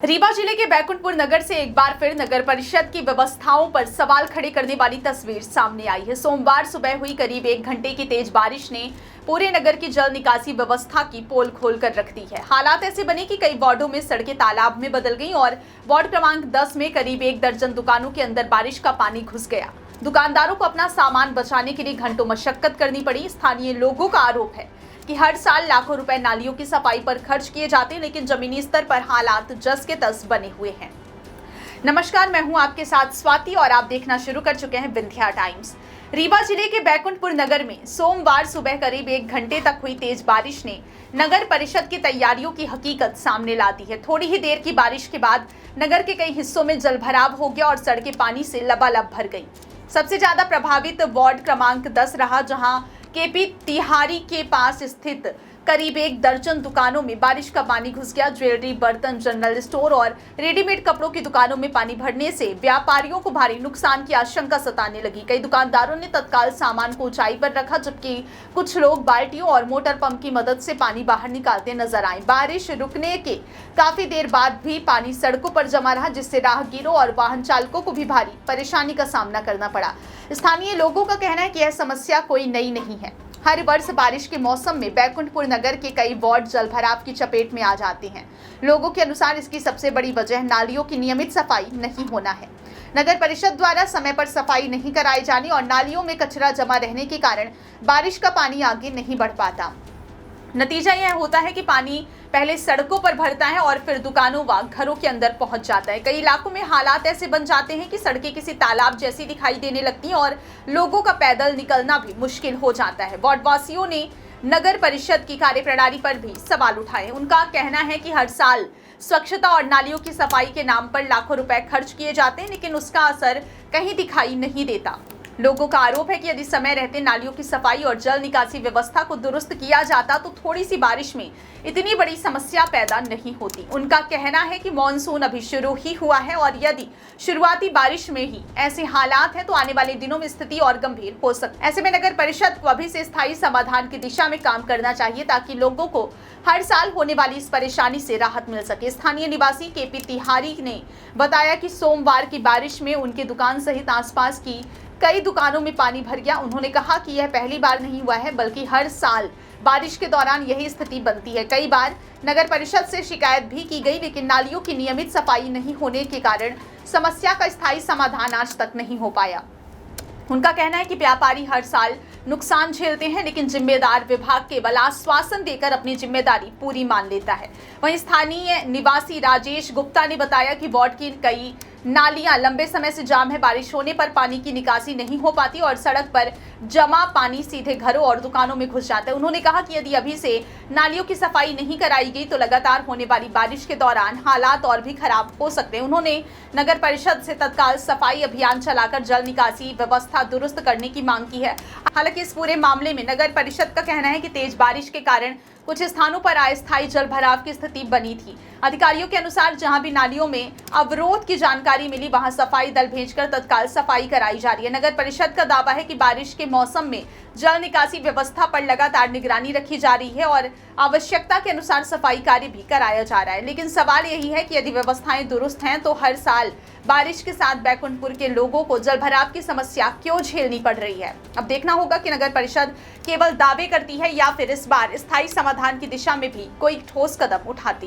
रीवा जिले के बैकुंठपुर नगर से एक बार फिर नगर परिषद की व्यवस्थाओं पर सवाल खड़े करने वाली तस्वीर सामने आई है। सोमवार सुबह हुई करीब 1 घंटे की तेज बारिश ने पूरे नगर की जल निकासी व्यवस्था की पोल खोल कर रख दी है। हालात ऐसे बने कि कई वार्डों में सड़कें तालाब में बदल गईं और वार्ड क्रमांक 10 में करीब 1 दर्जन दुकानों के अंदर बारिश का पानी घुस गया। दुकानदारों को अपना सामान बचाने के लिए घंटों मशक्कत करनी पड़ी। स्थानीय लोगों का आरोप है कि हर साल लाखों रुपए नालियों की सफाई पर खर्च किए जाते हैं, लेकिन जमीनी स्तर पर हालात जस के तस बने हुए हैं। नमस्कार, मैं हूं आपके साथ स्वाति और आप देखना शुरू कर चुके हैं विंध्या टाइम्स। रीवा जिले के बैकुंठपुर नगर में सोमवार सुबह करीब 1 घंटे तक हुई तेज बारिश ने नगर परिषद की तैयारियों की हकीकत सामने ला दी है। थोड़ी ही देर की बारिश के बाद नगर के कई हिस्सों में जलभराव हो गया और सड़कें पानी से लबालब भर गई। सबसे ज्यादा प्रभावित वार्ड क्रमांक 10 रहा, जहां केपी तिहारी के पास स्थित करीब 1 दर्जन दुकानों में बारिश का पानी घुस गया। ज्वेलरी, बर्तन, जनरल स्टोर और रेडीमेड कपड़ों की दुकानों में पानी भरने से व्यापारियों को भारी नुकसान की आशंका सताने लगी। कई दुकानदारों ने तत्काल सामान को ऊंचाई पर रखा, जबकि कुछ लोग बाल्टियों और मोटर पंप की मदद से पानी बाहर निकालते नजर आए। बारिश रुकने के काफी देर बाद भी पानी सड़कों पर जमा रहा, जिससे राहगीरों और वाहन चालकों को भी भारी परेशानी का सामना करना पड़ा। स्थानीय लोगों का कहना है कि यह समस्या कोई नई नहीं है। हर वर्ष बारिश के मौसम में बैकुंठपुर नगर के कई वार्ड जलभराव की चपेट में आ जाते हैं। लोगों के अनुसार इसकी सबसे बड़ी वजह नालियों की नियमित सफाई नहीं होना है। नगर परिषद द्वारा समय पर सफाई नहीं कराई जानी और नालियों में कचरा जमा रहने के कारण बारिश का पानी आगे नहीं बढ़ पाता। नतीजा यह होता है कि पानी पहले सड़कों पर भरता है और फिर दुकानों व घरों के अंदर पहुंच जाता है। कई इलाकों में हालात ऐसे बन जाते हैं कि सड़कें किसी तालाब जैसी दिखाई देने लगती हैं और लोगों का पैदल निकलना भी मुश्किल हो जाता है। वार्डवासियों ने नगर परिषद की कार्यप्रणाली पर भी सवाल उठाए। उनका कहना है कि हर साल स्वच्छता और नालियों की सफाई के नाम पर लाखों रुपए खर्च किए जाते हैं, लेकिन उसका असर कहीं दिखाई नहीं देता। लोगों का आरोप है कि यदि समय रहते नालियों की सफाई और जल निकासी व्यवस्था को दुरुस्त किया जाता तो थोड़ी सी बारिश में इतनी बड़ी समस्या पैदा नहीं होती। उनका कहना है कि मॉनसून अभी शुरू ही हुआ है और यदि शुरुआती बारिश में ही ऐसे हालात हैं तो आने वाले दिनों में स्थिति और गंभीर हो सकती है। ऐसे में नगर परिषद को अभी से स्थायी समाधान की दिशा में काम करना चाहिए, ताकि लोगों को हर साल होने वाली इस परेशानी से राहत मिल सके। स्थानीय निवासी केपी तिहारी ने बताया कि सोमवार की बारिश में उनकी दुकान सहित आसपास की कई दुकानों में पानी भर गया। उन्होंने कहा कि यह पहली बार नहीं हुआ है, बल्कि हर साल बारिश के दौरान यही स्थिति बनती है। कई बार नगर परिषद से शिकायत भी की गई, लेकिन नालियों की नियमित सफाई नहीं होने के कारण समस्या का स्थायी समाधान आज तक नहीं हो पाया। उनका कहना है कि व्यापारी हर साल नुकसान झेलते हैं, लेकिन जिम्मेदार विभाग केवल आश्वासन देकर अपनी जिम्मेदारी पूरी मान लेता है। वहीं स्थानीय निवासी राजेश गुप्ता ने बताया कि वार्ड की कई नालियां लंबे समय से जाम है। बारिश होने पर पानी की निकासी नहीं हो पाती और सड़क पर जमा पानी सीधे घरों और दुकानों में घुस जाता है। उन्होंने कहा कि यदि अभी से नालियों की सफाई नहीं कराई गई तो लगातार होने वाली बारिश के दौरान हालात और भी खराब हो सकते हैं। उन्होंने नगर परिषद से तत्काल सफाई अभियान चलाकर जल निकासी व्यवस्था दुरुस्त करने की मांग की है। हालांकि इस पूरे मामले में नगर परिषद का कहना है कि तेज बारिश के कारण कुछ स्थानों पर अस्थायी जल भराव की स्थिति बनी थी। अधिकारियों के अनुसार जहां भी नालियों में अवरोध की जानकारी मिली, वहां सफाई दल भेजकर तत्काल सफाई कराई जा रही है। नगर परिषद का दावा है कि बारिश के मौसम में जल निकासी व्यवस्था पर लगातार निगरानी रखी जा रही है और आवश्यकता के अनुसार सफाई कार्य भी कराया जा रहा है। लेकिन सवाल यही है कि यदि व्यवस्थाएं दुरुस्त हैं तो हर साल बारिश के साथ बैकुंठपुर के लोगों को जलभराव की समस्या क्यों झेलनी पड़ रही है। अब देखना होगा कि नगर परिषद केवल दावे करती है या फिर इस बार स्थायी समाधान की दिशा में भी कोई ठोस कदम उठाती है।